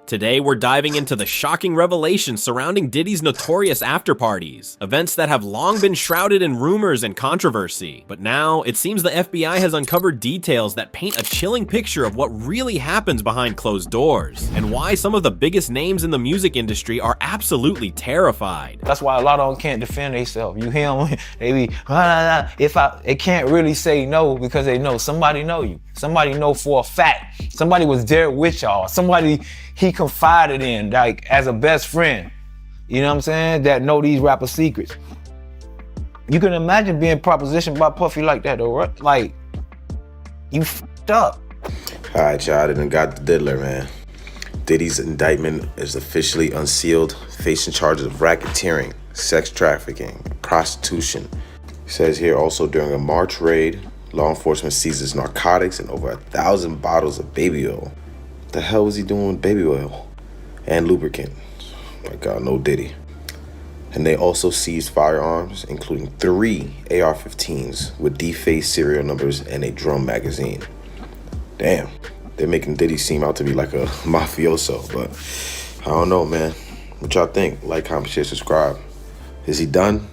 Today, we're diving into the shocking revelations surrounding Diddy's notorious after-parties, events that have long been shrouded in rumors and controversy. But now, it seems the FBI has uncovered details that paint a chilling picture of what really happens behind closed doors, and why some of the biggest names in the music industry are absolutely terrified. That's why a lot of them can't defend themselves. You hear them, they be, they can't really say no because they know somebody know you. Somebody know for a fact. Somebody was there with y'all. Somebody he confided in, like, as a best friend. You know what I'm saying? That know these rapper secrets. You can imagine being propositioned by Puffy like that, though, right? Like, you f***ed up. All right, y'all, I done got the diddler, man. Diddy's indictment is officially unsealed, facing charges of racketeering, sex trafficking, prostitution. It says here also during a March raid, law enforcement seizes narcotics and over 1,000 bottles of baby oil. What the hell was he doing with baby oil? And lubricant. My God, no Diddy. And they also seized firearms, including 3 AR-15s with defaced serial numbers and a drum magazine. Damn, they're making Diddy seem out to be like a mafioso, but I don't know, man. What y'all think? Like, comment, share, subscribe. Is he done?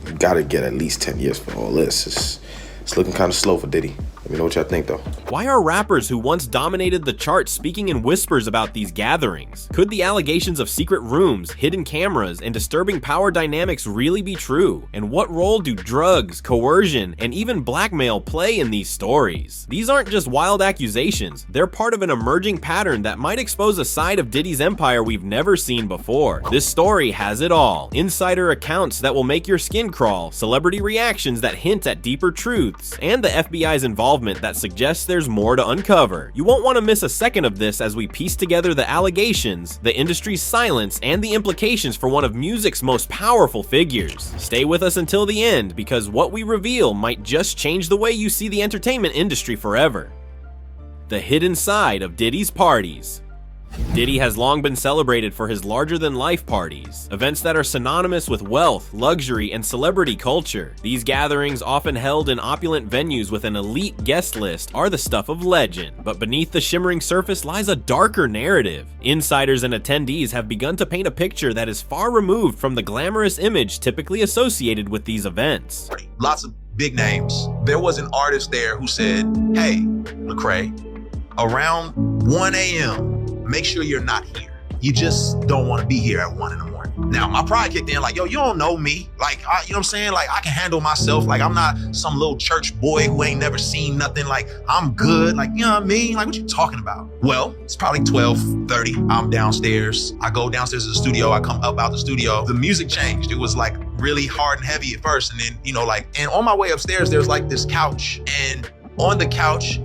You gotta get at least 10 years for all this. It's looking kind of slow for Diddy. Let me know what y'all think, though. Why are rappers who once dominated the charts speaking in whispers about these gatherings? Could the allegations of secret rooms, hidden cameras, and disturbing power dynamics really be true? And what role do drugs, coercion, and even blackmail play in these stories? These aren't just wild accusations. They're part of an emerging pattern that might expose a side of Diddy's empire we've never seen before. This story has it all. Insider accounts that will make your skin crawl, celebrity reactions that hint at deeper truths, and the FBI's involvement that suggests there's more to uncover. You won't want to miss a second of this as we piece together the allegations, the industry's silence, and the implications for one of music's most powerful figures. Stay with us until the end, because what we reveal might just change the way you see the entertainment industry forever. The hidden side of Diddy's parties. Diddy has long been celebrated for his larger-than-life parties, events that are synonymous with wealth, luxury, and celebrity culture. These gatherings, often held in opulent venues with an elite guest list, are the stuff of legend. But beneath the shimmering surface lies a darker narrative. Insiders and attendees have begun to paint a picture that is far removed from the glamorous image typically associated with these events. Lots of big names. There was an artist there who said, "Hey, Lecrae, around 1 a.m., make sure you're not here. You just don't want to be here at 1 in the morning." Now, my pride kicked in, like, yo, you don't know me. Like, you know what I'm saying? Like, I can handle myself. Like, I'm not some little church boy who ain't never seen nothing. Like, I'm good. Like, you know what I mean? Like, what you talking about? Well, it's probably 12:30. I'm downstairs. I go downstairs to the studio. I come up out the studio. The music changed. It was like really hard and heavy at first. And then, you know, like, and on my way upstairs, there's like this couch. And on the couch,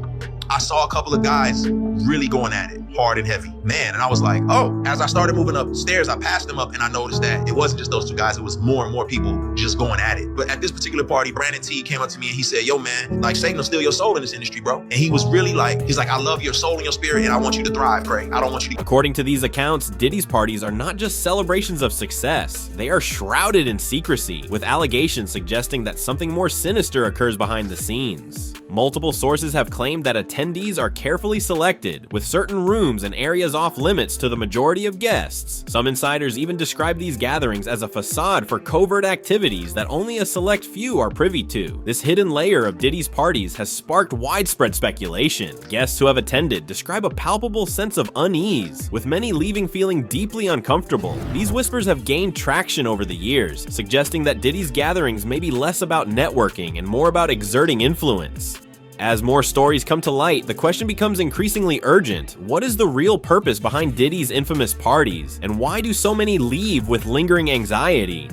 I saw a couple of guys really going at it, hard and heavy. Man, and I was like, oh, as I started moving upstairs, I passed them up and I noticed that it wasn't just those 2 guys, it was more and more people just going at it. But at this particular party, Brandon T came up to me and he said, yo, man, like, Satan will steal your soul in this industry, bro. And he was really like, he's like, I love your soul and your spirit and I want you to thrive, Craig. I don't want you to. According to these accounts, Diddy's parties are not just celebrations of success. They are shrouded in secrecy, with allegations suggesting that something more sinister occurs behind the scenes. Multiple sources have claimed that attendees are carefully selected, with certain rooms and areas off limits to the majority of guests. Some insiders even describe these gatherings as a facade for covert activities that only a select few are privy to. This hidden layer of Diddy's parties has sparked widespread speculation. Guests who have attended describe a palpable sense of unease, with many leaving feeling deeply uncomfortable. These whispers have gained traction over the years, suggesting that Diddy's gatherings may be less about networking and more about exerting influence. As more stories come to light, the question becomes increasingly urgent. What is the real purpose behind Diddy's infamous parties, and why do so many leave with lingering anxiety?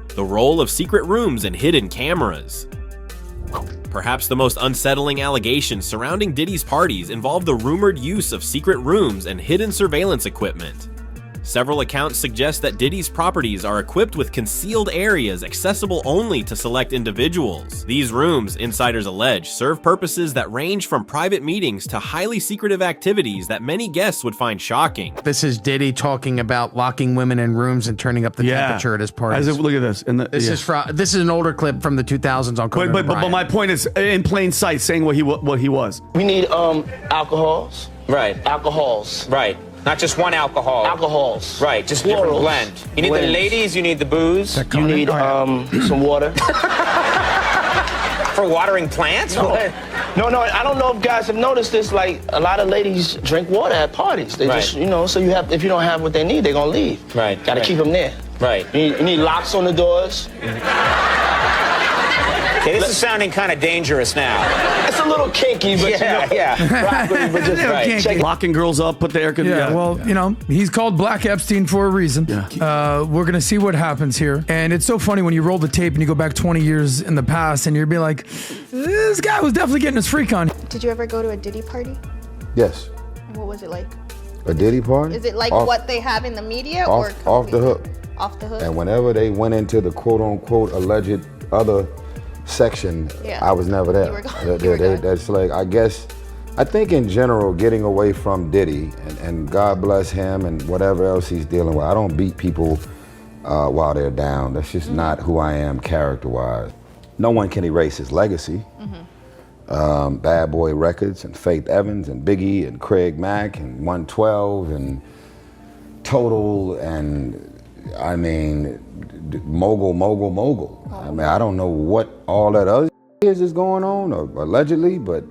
The role of secret rooms and hidden cameras. Perhaps the most unsettling allegations surrounding Diddy's parties involve the rumored use of secret rooms and hidden surveillance equipment. Several accounts suggest that Diddy's properties are equipped with concealed areas accessible only to select individuals. These rooms, insiders allege, serve purposes that range from private meetings to highly secretive activities that many guests would find shocking. This is Diddy talking about locking women in rooms and turning up the temperature at his parties. As if, look at this. This is an older clip from the 2000s on Conan but my point is, in plain sight, saying what he was. We need alcohols. Right. Alcohols. Right. Not just one alcohol. Alcohols. Right, just different Plurals. blend. You need the Blends. ladies, you need the booze. You need some water. For watering plants? No. What? No, I don't know if guys have noticed this. Like, a lot of ladies drink water at parties. They just, you know, so you have, if you don't have what they need, they're gonna leave. Right. Gotta keep them there. Right. You need locks on the doors. Okay, this is sounding kind of dangerous now. It's a little kinky, but yeah. properly, but just right. Check it. Locking girls up, put the air conditioner. Yeah, well, you know, he's called Black Epstein for a reason. We're gonna see what happens here. And it's so funny when you roll the tape and you go back 20 years in the past and you'll be like, this guy was definitely getting his freak on. Did you ever go to a Diddy party? Yes. And what was it like? A Diddy party? Is it like what they have in the media off, or off the hook? Off the hook. And whenever they went into the quote unquote alleged other section, I was never there. You were gone. That's like, I think in general, getting away from Diddy, and God bless him and whatever else he's dealing with. I don't beat people while they're down. That's just not who I am character-wise. No one can erase his legacy. Bad Boy Records and Faith Evans and Biggie and Craig Mack and 112 and Total and I mean mogul. I mean, I don't know what all that other is going on or allegedly, but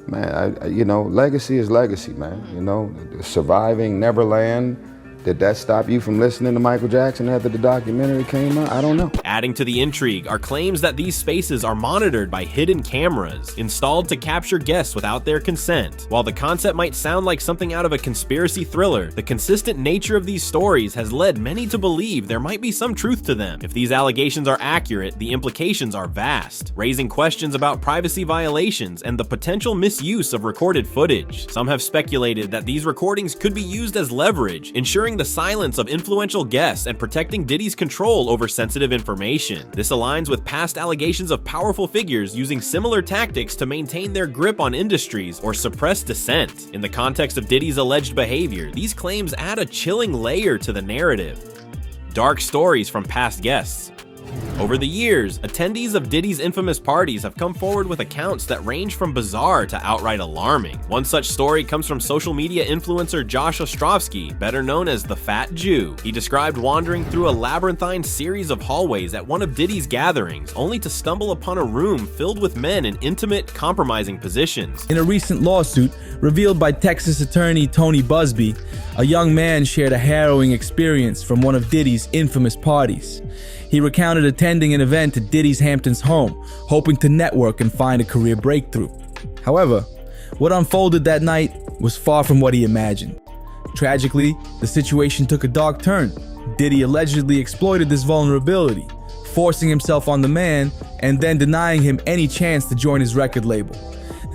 man, you know, legacy is legacy, man. You know, surviving Neverland. Did that stop you from listening to Michael Jackson after the documentary came out? I don't know. Adding to the intrigue are claims that these spaces are monitored by hidden cameras installed to capture guests without their consent. While the concept might sound like something out of a conspiracy thriller, the consistent nature of these stories has led many to believe there might be some truth to them. If these allegations are accurate, the implications are vast, raising questions about privacy violations and the potential misuse of recorded footage. Some have speculated that these recordings could be used as leverage, ensuring the silence of influential guests and protecting Diddy's control over sensitive information. This aligns with past allegations of powerful figures using similar tactics to maintain their grip on industries or suppress dissent. In the context of Diddy's alleged behavior, these claims add a chilling layer to the narrative. Dark stories from past guests. Over the years, attendees of Diddy's infamous parties have come forward with accounts that range from bizarre to outright alarming. One such story comes from social media influencer Josh Ostrovsky, better known as the Fat Jew. He described wandering through a labyrinthine series of hallways at one of Diddy's gatherings, only to stumble upon a room filled with men in intimate, compromising positions. In a recent lawsuit revealed by Texas attorney Tony Busby, a young man shared a harrowing experience from one of Diddy's infamous parties. He recounted attending an event at Diddy's Hamptons home, hoping to network and find a career breakthrough. However, what unfolded that night was far from what he imagined. Tragically, the situation took a dark turn. Diddy allegedly exploited this vulnerability, forcing himself on the man and then denying him any chance to join his record label.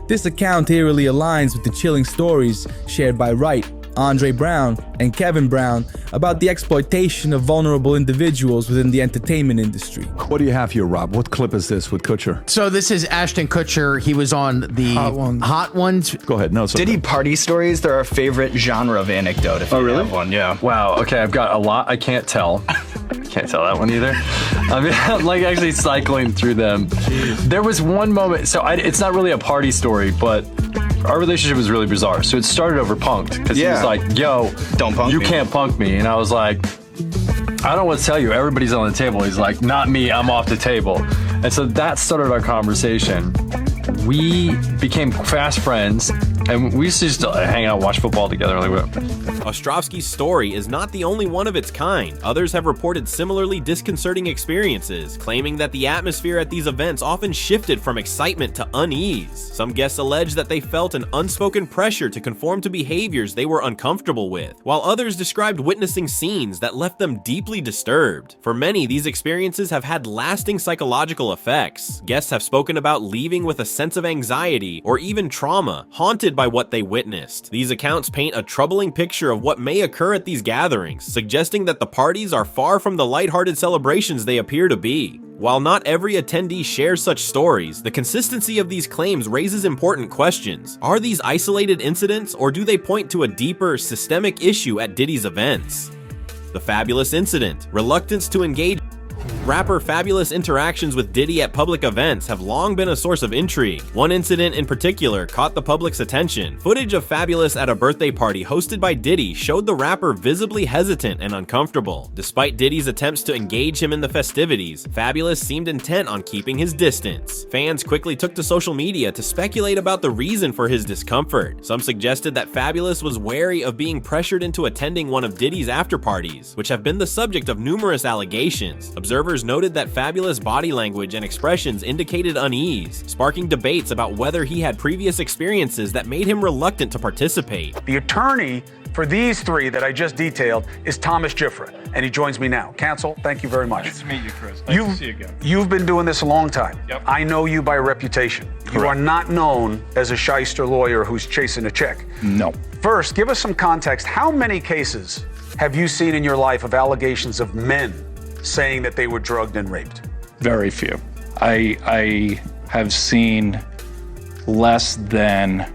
This account eerily aligns with the chilling stories shared by Wright, Andre Brown, and Kevin Brown about the exploitation of vulnerable individuals within the entertainment industry. What do you have here, Rob? What clip is this with Kutcher? So this is Ashton Kutcher. He was on the Hot Ones. Go ahead. No, Diddy party stories, they're our favorite genre of anecdote. If you have one, yeah. Wow. Okay, I've got a lot. I can't tell. Can't tell that one either. I mean, I'm like actually cycling through them. There was one moment. So it's not really a party story, but our relationship was really bizarre. So it started over punked because he was like, "Yo, don't punk you me. can't punk me," and I was like, "I don't know what to tell you. Everybody's on the table." He's like, "Not me. I'm off the table." And so that started our conversation. We became fast friends, and we used to just hang out, watch football together. Ostrovsky's story is not the only one of its kind. Others have reported similarly disconcerting experiences, claiming that the atmosphere at these events often shifted from excitement to unease. Some guests allege that they felt an unspoken pressure to conform to behaviors they were uncomfortable with, while others described witnessing scenes that left them deeply disturbed. For many, these experiences have had lasting psychological effects. Guests have spoken about leaving with a sense of anxiety or even trauma, haunted by what they witnessed. These accounts paint a troubling picture of what may occur at these gatherings, suggesting that the parties are far from the lighthearted celebrations they appear to be. While not every attendee shares such stories, the consistency of these claims raises important questions. Are these isolated incidents, or do they point to a deeper, systemic issue at Diddy's events? The Fabulous Incident, reluctance to engage. Rapper Fabulous' interactions with Diddy at public events have long been a source of intrigue. One incident in particular caught the public's attention. Footage of Fabulous at a birthday party hosted by Diddy showed the rapper visibly hesitant and uncomfortable. Despite Diddy's attempts to engage him in the festivities, Fabulous seemed intent on keeping his distance. Fans quickly took to social media to speculate about the reason for his discomfort. Some suggested that Fabulous was wary of being pressured into attending one of Diddy's after parties, which have been the subject of numerous allegations. Observers noted that Fabulous' body language and expressions indicated unease, sparking debates about whether he had previous experiences that made him reluctant to participate. The attorney for these three that I just detailed is Thomas Gifford, and he joins me now. Counsel, thank you very much. Nice to meet you, Chris. Nice to see you again. You've been doing this a long time. Yep. I know you by reputation. Correct. You are not known as a shyster lawyer who's chasing a check. No. First, give us some context. How many cases have you seen in your life of allegations of men saying that they were drugged and raped? Very few. I have seen less than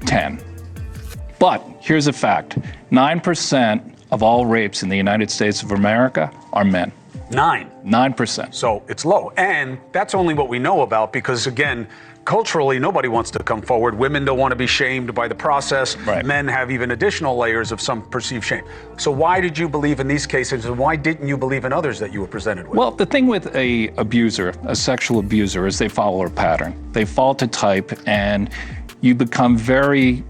10. But here's a fact. 9% of all rapes in the United States of America are men. 9%. So it's low. And that's only what we know about because, again, culturally, nobody wants to come forward. Women don't want to be shamed by the process. Right. Men have even additional layers of some perceived shame. So why did you believe in these cases and why didn't you believe in others that you were presented with? Well, the thing with a abuser, a sexual abuser, is they follow a pattern. They fall to type and you become very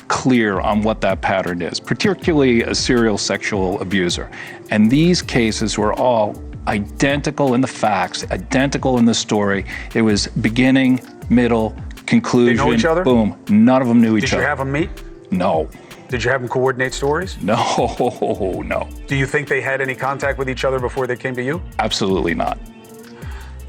clear on what that pattern is, particularly a serial sexual abuser. And these cases were all identical in the facts, identical in the story. It was beginning, middle, conclusion. They know each other? Boom. None of them knew each other. Did you have them meet? No. Did you have them coordinate stories? No, no. Do you think they had any contact with each other before they came to you? Absolutely not.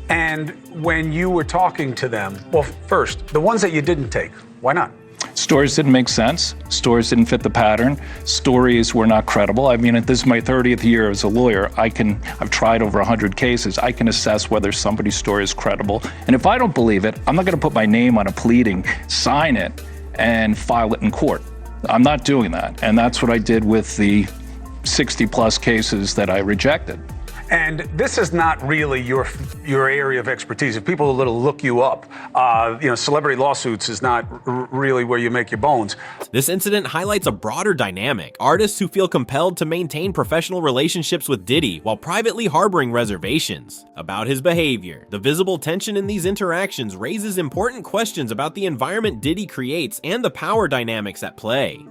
And when you were talking to them, well, first, the ones that you didn't take, why not? Stories didn't make sense. Stories didn't fit the pattern. Stories were not credible. I mean, this is my 30th year as a lawyer. I've tried over 100 cases. I can assess whether somebody's story is credible. And if I don't believe it, I'm not going to put my name on a pleading, sign it, and file it in court. I'm not doing that. And that's what I did with the 60 plus cases that I rejected. And this is not really your area of expertise. If people look you up, celebrity lawsuits is not really where you make your bones. This incident highlights a broader dynamic. Artists who feel compelled to maintain professional relationships with Diddy while privately harboring reservations about his behavior. The visible tension in these interactions raises important questions about the environment Diddy creates and the power dynamics at play.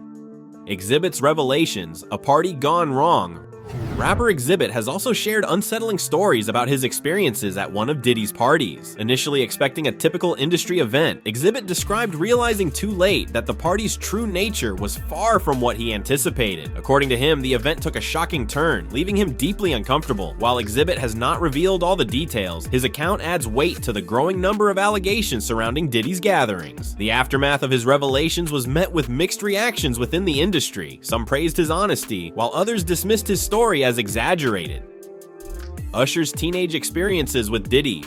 Exhibit's revelations, a party gone wrong. Rapper Exhibit has also shared unsettling stories about his experiences at one of Diddy's parties. Initially expecting a typical industry event, Exhibit described realizing too late that the party's true nature was far from what he anticipated. According to him, the event took a shocking turn, leaving him deeply uncomfortable. While Exhibit has not revealed all the details, his account adds weight to the growing number of allegations surrounding Diddy's gatherings. The aftermath of his revelations was met with mixed reactions within the industry. Some praised his honesty, while others dismissed his story as exaggerated. Usher's teenage experiences with Diddy.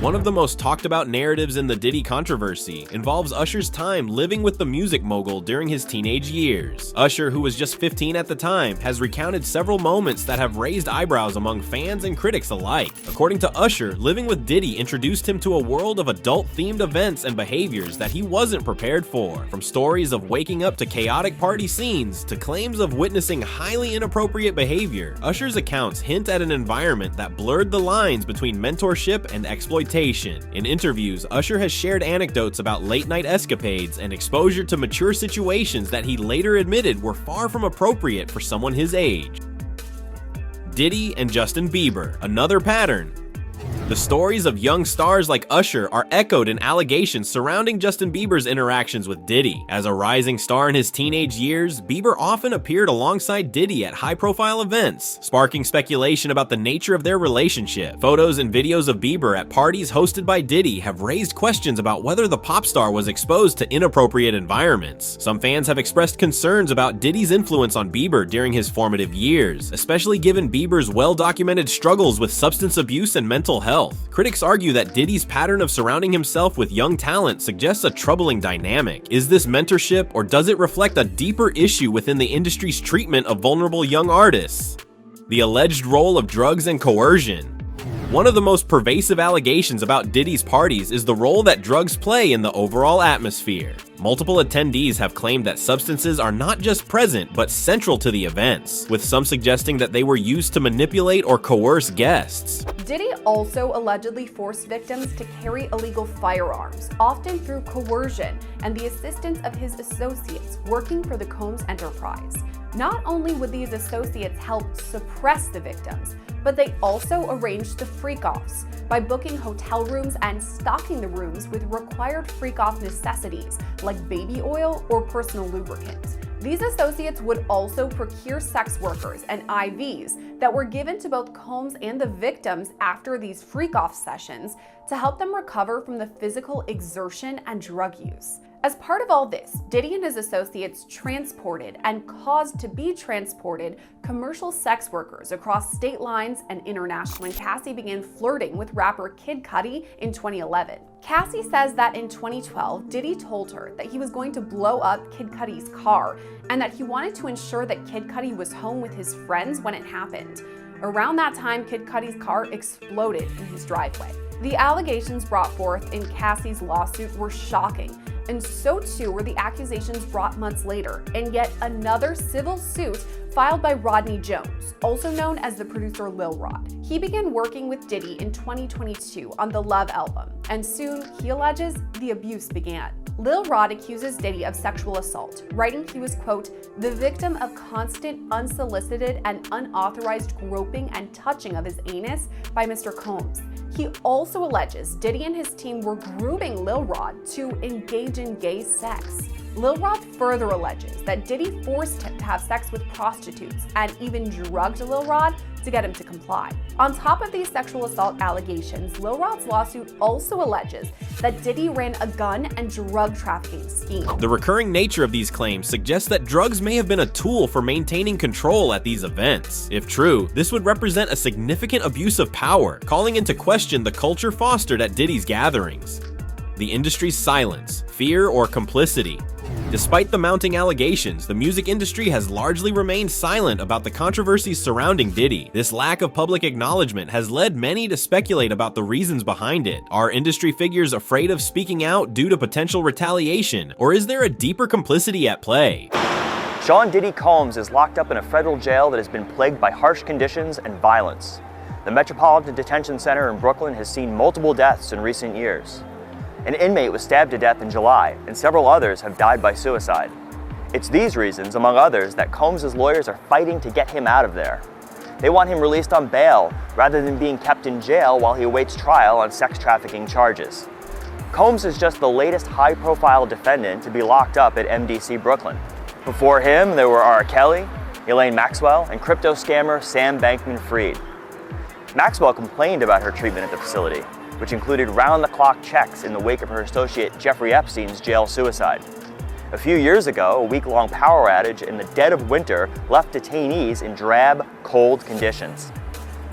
One of the most talked about narratives in the Diddy controversy involves Usher's time living with the music mogul during his teenage years. Usher, who was just 15 at the time, has recounted several moments that have raised eyebrows among fans and critics alike. According to Usher, living with Diddy introduced him to a world of adult-themed events and behaviors that he wasn't prepared for. From stories of waking up to chaotic party scenes to claims of witnessing highly inappropriate behavior, Usher's accounts hint at an environment that blurred the lines between mentorship and exploitation. In interviews, Usher has shared anecdotes about late-night escapades and exposure to mature situations that he later admitted were far from appropriate for someone his age. Diddy and Justin Bieber, another pattern. The stories of young stars like Usher are echoed in allegations surrounding Justin Bieber's interactions with Diddy. As a rising star in his teenage years, Bieber often appeared alongside Diddy at high-profile events, sparking speculation about the nature of their relationship. Photos and videos of Bieber at parties hosted by Diddy have raised questions about whether the pop star was exposed to inappropriate environments. Some fans have expressed concerns about Diddy's influence on Bieber during his formative years, especially given Bieber's well-documented struggles with substance abuse and mental health. Critics argue that Diddy's pattern of surrounding himself with young talent suggests a troubling dynamic. Is this mentorship, or does it reflect a deeper issue within the industry's treatment of vulnerable young artists? The alleged role of drugs and coercion. One of the most pervasive allegations about Diddy's parties is the role that drugs play in the overall atmosphere. Multiple attendees have claimed that substances are not just present, but central to the events, with some suggesting that they were used to manipulate or coerce guests. Diddy also allegedly forced victims to carry illegal firearms, often through coercion and the assistance of his associates working for the Combs enterprise. Not only would these associates help suppress the victims, but they also arranged the freak-offs by booking hotel rooms and stocking the rooms with required freak-off necessities like baby oil or personal lubricant. These associates would also procure sex workers and IVs that were given to both Combs and the victims after these freak-off sessions to help them recover from the physical exertion and drug use. As part of all this, Diddy and his associates transported and caused to be transported commercial sex workers across state lines and internationally. Cassie began flirting with rapper Kid Cudi in 2011. Cassie says that in 2012, Diddy told her that he was going to blow up Kid Cudi's car and that he wanted to ensure that Kid Cudi was home with his friends when it happened. Around that time, Kid Cudi's car exploded in his driveway. The allegations brought forth in Cassie's lawsuit were shocking, and so too were the accusations brought months later in yet another civil suit filed by Rodney Jones, also known as the producer Lil Rod. He began working with Diddy in 2022 on the Love album, and soon, he alleges, the abuse began. Lil Rod accuses Diddy of sexual assault, writing he was, quote, the victim of constant, unsolicited, and unauthorized groping and touching of his anus by Mr. Combs. He also alleges Diddy and his team were grooming Lil Rod to engage in gay sex. Lil Rod further alleges that Diddy forced him to have sex with prostitutes and even drugged Lil Rod to get him to comply. On top of these sexual assault allegations, Lil Rod's lawsuit also alleges that Diddy ran a gun and drug trafficking scheme. The recurring nature of these claims suggests that drugs may have been a tool for maintaining control at these events. If true, this would represent a significant abuse of power, calling into question the culture fostered at Diddy's gatherings. The industry's silence, fear, or complicity. Despite the mounting allegations, the music industry has largely remained silent about the controversies surrounding Diddy. This lack of public acknowledgement has led many to speculate about the reasons behind it. Are industry figures afraid of speaking out due to potential retaliation, or is there a deeper complicity at play? Sean Diddy Combs is locked up in a federal jail that has been plagued by harsh conditions and violence. The Metropolitan Detention Center in Brooklyn has seen multiple deaths in recent years. An inmate was stabbed to death in July, and several others have died by suicide. It's these reasons, among others, that Combs' lawyers are fighting to get him out of there. They want him released on bail rather than being kept in jail while he awaits trial on sex trafficking charges. Combs is just the latest high-profile defendant to be locked up at MDC Brooklyn. Before him, there were R. Kelly, Elaine Maxwell, and crypto scammer Sam Bankman-Fried. Maxwell complained about her treatment at the facility, which included round-the-clock checks in the wake of her associate Jeffrey Epstein's jail suicide. A few years ago, a week-long power outage in the dead of winter left detainees in drab, cold conditions.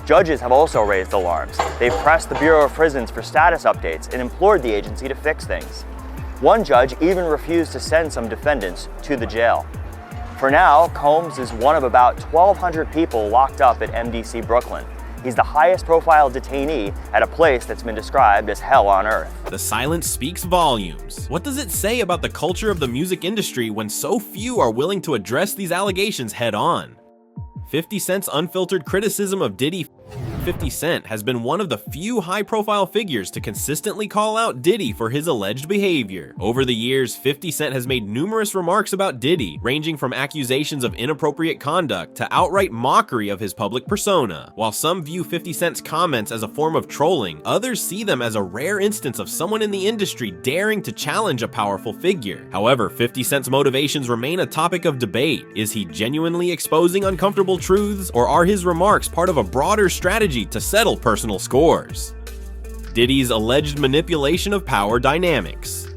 Judges have also raised alarms. They've pressed the Bureau of Prisons for status updates and implored the agency to fix things. One judge even refused to send some defendants to the jail. For now, Combs is one of about 1,200 people locked up at MDC Brooklyn. He's the highest profile detainee at a place that's been described as hell on earth. The silence speaks volumes. What does it say about the culture of the music industry when so few are willing to address these allegations head on? 50 Cent's unfiltered criticism of Diddy. 50 Cent has been one of the few high-profile figures to consistently call out Diddy for his alleged behavior. Over the years, 50 Cent has made numerous remarks about Diddy, ranging from accusations of inappropriate conduct to outright mockery of his public persona. While some view 50 Cent's comments as a form of trolling, others see them as a rare instance of someone in the industry daring to challenge a powerful figure. However, 50 Cent's motivations remain a topic of debate. Is he genuinely exposing uncomfortable truths, or are his remarks part of a broader strategy to settle personal scores? Diddy's alleged manipulation of power dynamics.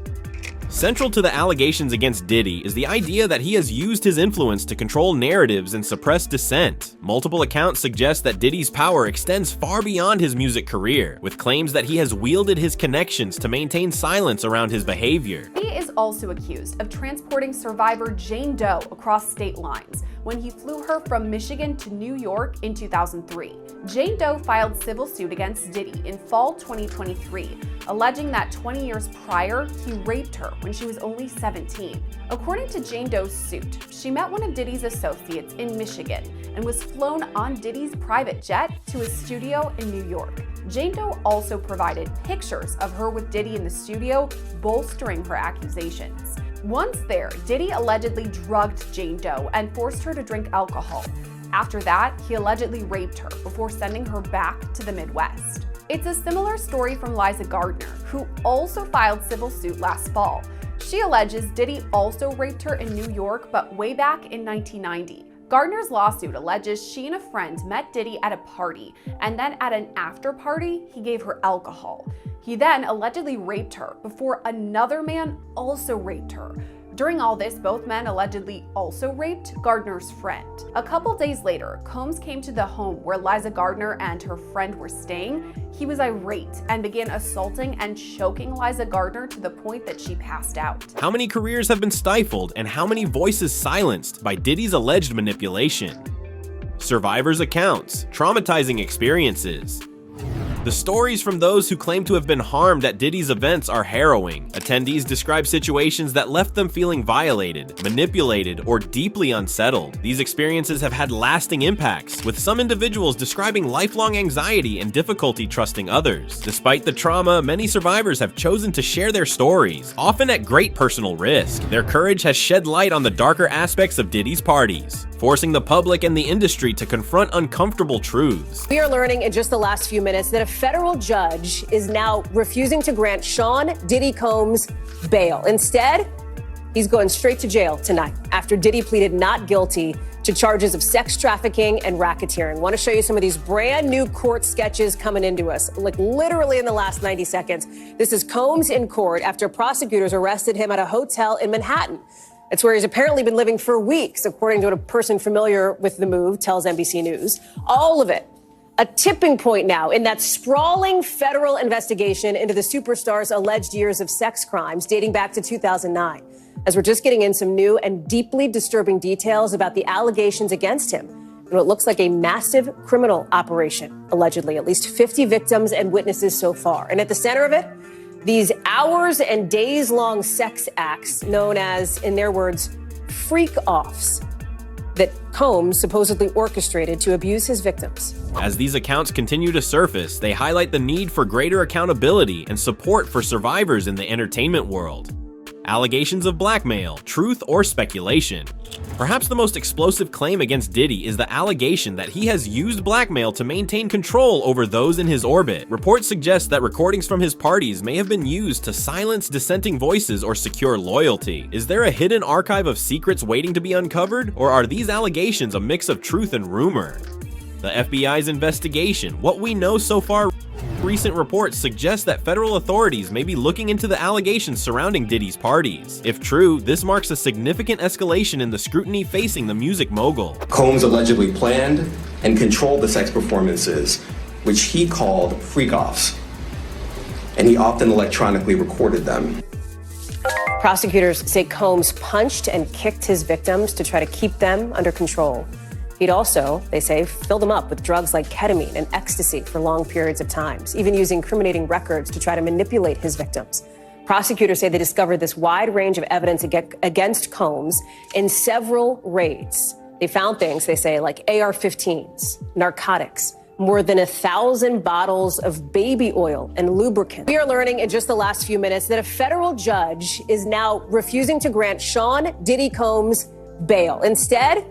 Central to the allegations against Diddy is the idea that he has used his influence to control narratives and suppress dissent. Multiple accounts suggest that Diddy's power extends far beyond his music career, with claims that he has wielded his connections to maintain silence around his behavior. He is also accused of transporting survivor Jane Doe across state lines when he flew her from Michigan to New York in 2003. Jane Doe filed civil suit against Diddy in fall 2023, alleging that 20 years prior, he raped her when she was only 17. According to Jane Doe's suit, she met one of Diddy's associates in Michigan and was flown on Diddy's private jet to his studio in New York. Jane Doe also provided pictures of her with Diddy in the studio, bolstering her accusations. Once there, Diddy allegedly drugged Jane Doe and forced her to drink alcohol. After that, he allegedly raped her before sending her back to the Midwest. It's a similar story from Liza Gardner, who also filed civil suit last fall. She alleges Diddy also raped her in New York, but way back in 1990. Gardner's lawsuit alleges she and a friend met Diddy at a party, and then at an after party, he gave her alcohol. He then allegedly raped her before another man also raped her. During all this, both men allegedly also raped Gardner's friend. A couple days later, Combs came to the home where Liza Gardner and her friend were staying. He was irate and began assaulting and choking Liza Gardner to the point that she passed out. How many careers have been stifled and how many voices silenced by Diddy's alleged manipulation? Survivors' accounts, traumatizing experiences. The stories from those who claim to have been harmed at Diddy's events are harrowing. Attendees describe situations that left them feeling violated, manipulated, or deeply unsettled. These experiences have had lasting impacts, with some individuals describing lifelong anxiety and difficulty trusting others. Despite the trauma, many survivors have chosen to share their stories, often at great personal risk. Their courage has shed light on the darker aspects of Diddy's parties, forcing the public and the industry to confront uncomfortable truths. We are learning in just the last few minutes that a federal judge is now refusing to grant Sean Diddy Combs bail. Instead, he's going straight to jail tonight after Diddy pleaded not guilty to charges of sex trafficking and racketeering. Want to show you some of these brand new court sketches coming into us, like literally in the last 90 seconds. This is Combs in court after prosecutors arrested him at a hotel in Manhattan. It's where he's apparently been living for weeks, according to what a person familiar with the move tells NBC News. All of it a tipping point now in that sprawling federal investigation into the superstar's alleged years of sex crimes dating back to 2009. As we're just getting in some new and deeply disturbing details about the allegations against him and what looks like a massive criminal operation, allegedly. At least 50 victims and witnesses so far. And at the center of it, these hours and days-long sex acts known as, in their words, freak-offs, that Combs supposedly orchestrated to abuse his victims. As these accounts continue to surface, they highlight the need for greater accountability and support for survivors in the entertainment world. Allegations of blackmail, truth, or speculation. Perhaps the most explosive claim against Diddy is the allegation that he has used blackmail to maintain control over those in his orbit. Reports suggest that recordings from his parties may have been used to silence dissenting voices or secure loyalty. Is there a hidden archive of secrets waiting to be uncovered, or are these allegations a mix of truth and rumor? The FBI's investigation, what we know so far. Recent reports suggest that federal authorities may be looking into the allegations surrounding Diddy's parties. If true, this marks a significant escalation in the scrutiny facing the music mogul. Combs allegedly planned and controlled the sex performances, which he called freak-offs, and he often electronically recorded them. Prosecutors say Combs punched and kicked his victims to try to keep them under control. He'd also, they say, filled them up with drugs like ketamine and ecstasy for long periods of time, even using incriminating records to try to manipulate his victims. Prosecutors say they discovered this wide range of evidence against Combs in several raids. They found things, they say, like AR-15s, narcotics, more than 1,000 bottles of baby oil and lubricant. We are learning in just the last few minutes that a federal judge is now refusing to grant Sean Diddy Combs bail. Instead,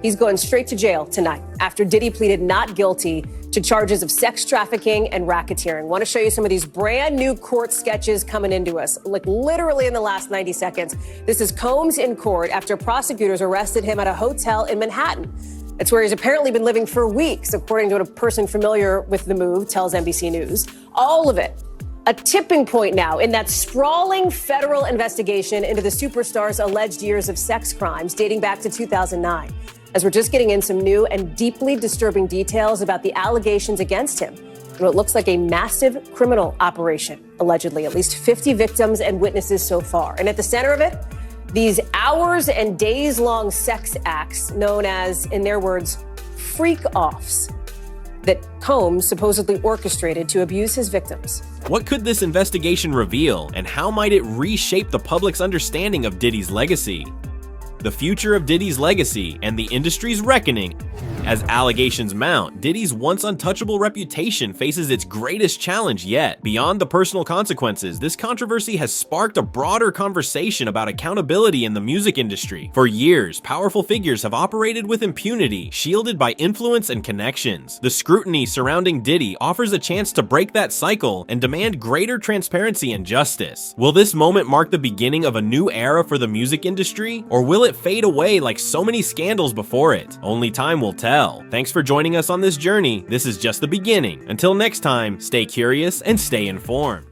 he's going straight to jail tonight after Diddy pleaded not guilty to charges of sex trafficking and racketeering. Want to show you some of these brand new court sketches coming into us, like literally in the last 90 seconds. This is Combs in court after prosecutors arrested him at a hotel in Manhattan. It's where he's apparently been living for weeks, according to what a person familiar with the move tells NBC News. All of it a tipping point now in that sprawling federal investigation into the superstar's alleged years of sex crimes dating back to 2009. As we're just getting in some new and deeply disturbing details about the allegations against him in what looks like a massive criminal operation, allegedly. At least 50 victims and witnesses so far. And at the center of it, these hours and days-long sex acts known as, in their words, freak-offs, that Combs supposedly orchestrated to abuse his victims. What could this investigation reveal, and how might it reshape the public's understanding of Diddy's legacy? The future of Diddy's legacy and the industry's reckoning. As allegations mount, Diddy's once untouchable reputation faces its greatest challenge yet. Beyond the personal consequences, this controversy has sparked a broader conversation about accountability in the music industry. For years, powerful figures have operated with impunity, shielded by influence and connections. The scrutiny surrounding Diddy offers a chance to break that cycle and demand greater transparency and justice. Will this moment mark the beginning of a new era for the music industry, or will it fade away like so many scandals before it? Only time will tell. Thanks for joining us on this journey. This is just the beginning. Until next time, stay curious and stay informed.